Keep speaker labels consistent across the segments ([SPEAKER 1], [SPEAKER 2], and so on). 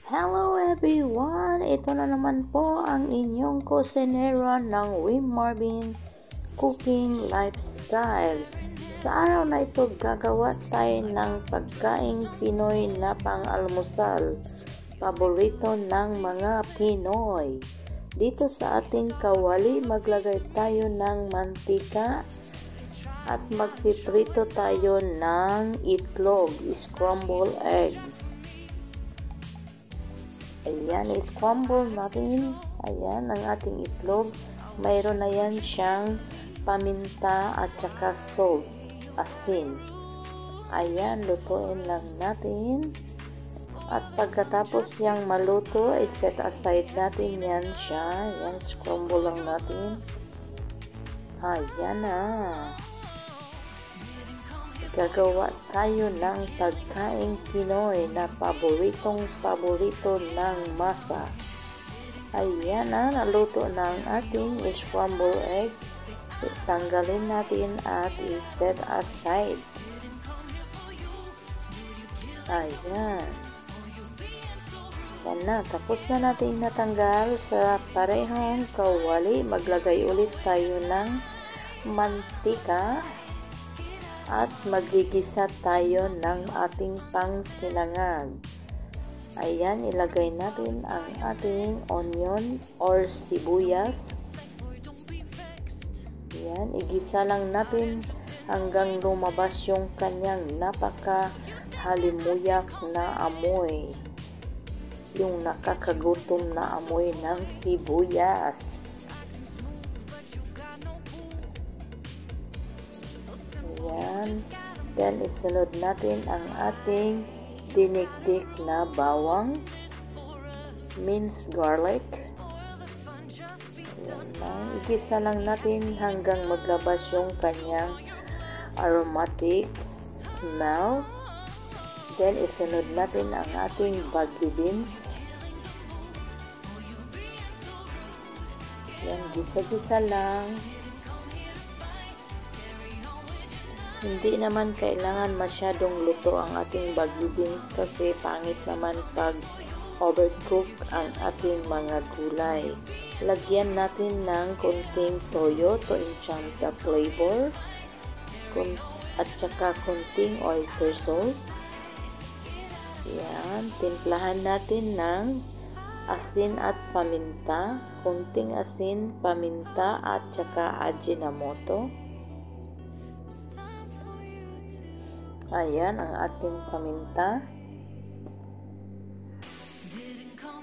[SPEAKER 1] Hello everyone! Ito na naman po ang inyong kusinera ng Wim Marvin Cooking Lifestyle. Sa araw na ito, gagawa tayo ng pagkaing Pinoy na pang-almusal. Paborito ng mga Pinoy. Dito sa ating kawali, maglagay tayo ng mantika at magpiprito tayo ng itlog, scrambled egg. Ayan, scramble natin. Ayan, ang ating itlog. Mayroon na yan siyang paminta at saka salt, asin. Ayan, lutuin lang natin. At pagkatapos yang maluto, ay set aside natin yan siya. Ayan, scramble lang natin. Ayan na. Gagawa tayo ng pagkaing Pinoy na paborito ng masa. Ayan na, naluto na ang ating scrambled egg. Tanggalin natin at i-set aside. Ayan. Yan na, tapos na natin natanggal sa parehong kawali. Maglagay ulit tayo ng mantika. At magigisa tayo ng ating pangsinangag. Ayan, ilagay natin ang ating onion or sibuyas. Ayan, igisa lang natin hanggang lumabas yung kanyang napaka-halimuyak na amoy. Yung nakakagutom na amoy ng sibuyas. Ayan. Then, isunod natin ang ating dinikdik na bawang, minced garlic. Ayan lang. Igisa lang natin hanggang maglabas yung kanyang aromatic smell. Then, isunod natin ang ating bagu beans. Ayan, gisa-gisa lang. Hindi naman kailangan masyadong luto ang ating bagu beans kasi pangit naman pag overcook ang ating mga gulay. Lagyan natin ng konting toyo to enhance the flavor at saka konting oyster sauce. Yan, timplahan natin ng asin at paminta, konting asin, paminta at saka ajinomoto. Ayan ang ating paminta.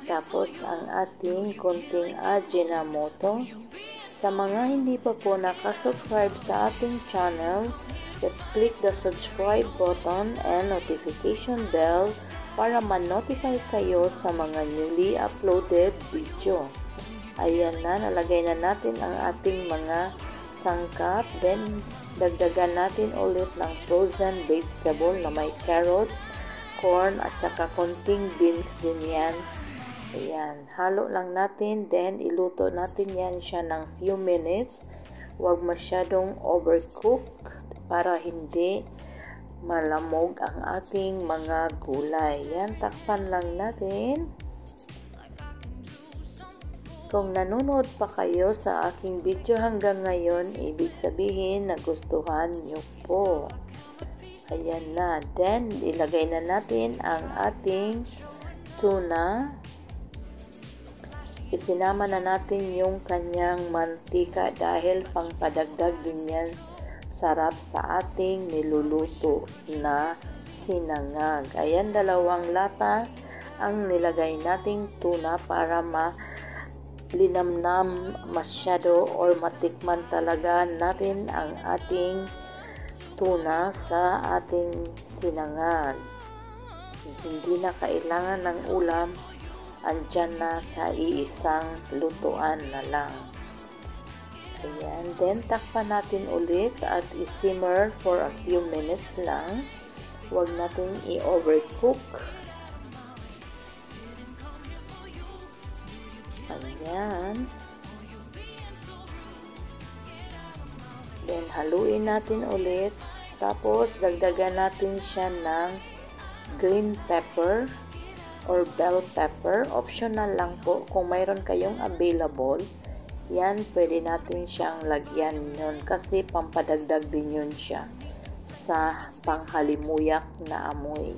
[SPEAKER 1] Tapos ang ating konting ajinomoto. Sa mga hindi pa po nakasubscribe sa ating channel, just click the subscribe button and notification bell para ma-notify kayo sa mga newly uploaded video. Ayan na, nalagay na natin ang ating mga sangkap. Then, dagdagan natin ulit ng frozen vegetable na may carrots, corn, at saka konting beans din yan. Ayan, halo lang natin. Then, iluto natin yan siya ng few minutes. Huwag masyadong overcook para hindi malamog ang ating mga gulay. Yan, takpan lang natin. Kung nanonood pa kayo sa aking video hanggang ngayon, ibig sabihin nagustuhan nyo po. Ayan na. Then, ilagay na natin ang ating tuna. Isinama na natin yung kanyang mantika dahil pangpadagdag din yan sarap sa ating niluluto na sinangag. Ayan, 2 lata ang nilagay nating tuna para linamnam masyado or matikman talaga natin ang ating tuna sa ating sinangag. Hindi na kailangan ng ulam, andyan na sa iisang lutuan na lang. Ayan, then takpan natin ulit at i-simmer for a few minutes lang. Huwag natin i-overcook. Ayan. Then, haluin natin ulit. Tapos, dagdagan natin siya ng green pepper. or bell pepper. Optional lang po kung mayroon kayong available. Yan, pwede natin siyang lagyan nun kasi pampadagdag din yun siya sa panghalimuyak na amoy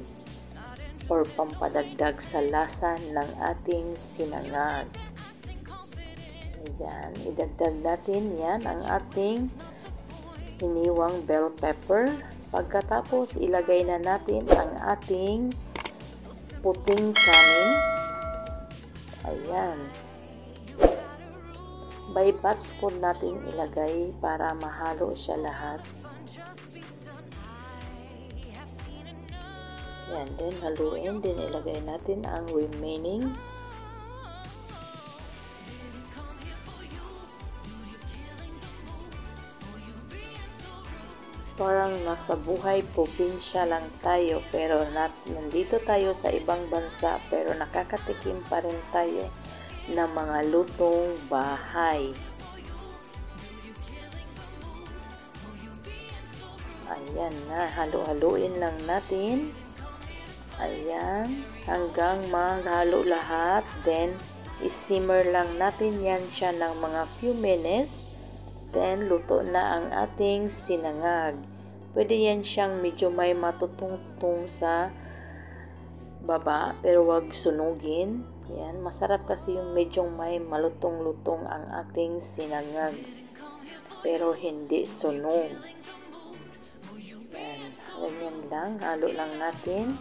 [SPEAKER 1] or pampadagdag sa lasa ng ating sinangag. Ayan, idagdag natin yan ang ating hiniwang bell pepper. Pagkatapos, ilagay na natin ang ating puting kanin. Ayan. By batch po natin ilagay para mahalo siya lahat. Yan, then haluin. Then ilagay natin ang remaining. Parang nasa buhay probinsya lang tayo pero nandito tayo sa ibang bansa pero nakakatikim pa rin tayo ng mga lutong bahay. Ayan na, halo-haluin lang natin. Ayan, hanggang maghalo lahat. Then, isimmer lang natin yan siya ng mga few minutes. Then, luto na ang ating sinangag. Pwede yan siyang medyo may matutungtong sa baba, pero wag sunugin. Yan, masarap kasi yung medyo may malutong-lutong ang ating sinangag. Pero hindi sunog. Yan, ganyan lang. Halo lang natin.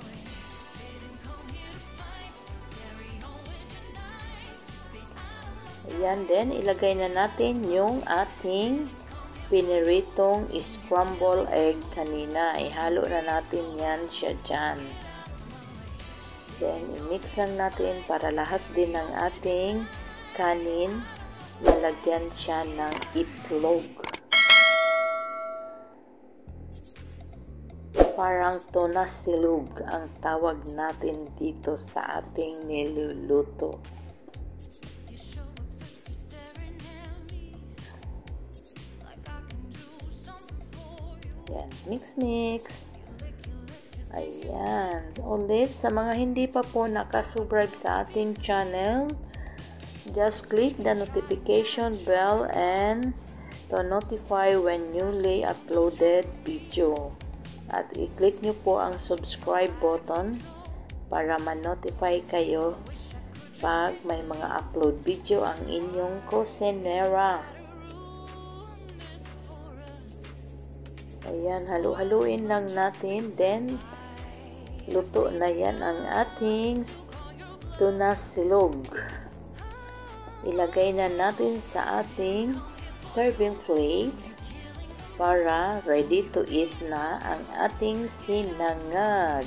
[SPEAKER 1] Ayan, then ilagay na natin yung ating piniritong scrambled egg kanina. Ihalo na natin yan siya dyan. Then, i-mix lang natin para lahat din ng ating kanin malagyan siya ng itlog. Parang tuna silog ang tawag natin dito sa ating niluluto. Yan, mix. Ayan. Ulit, sa mga hindi pa po nakasubscribe sa ating channel, just click the notification bell and to notify when newly uploaded video. At i-click nyo po ang subscribe button para ma-notify kayo pag may mga upload video ang inyong kusinera. Ayan, halu-haluin lang natin. Then, luto na yan ang ating tuna silog. Ilagay na natin sa ating serving plate para ready to eat na ang ating sinangag.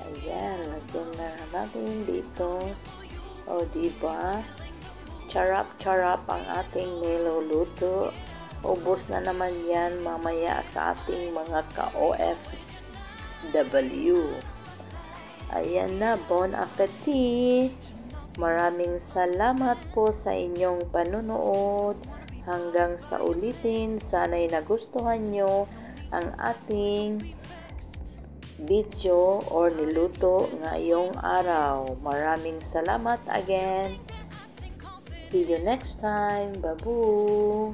[SPEAKER 1] Ayan, lagyan na natin dito. O, diba? Charap-charap ang ating niluluto. Ubos na naman yan mamaya sa ating mga ka-OFW. Ayan na, bon appetit! Maraming salamat po sa inyong panunood. Hanggang sa ulitin, sana'y nagustuhan nyo ang ating video or niluto ngayong araw. Maraming salamat again. See you next time. Babu!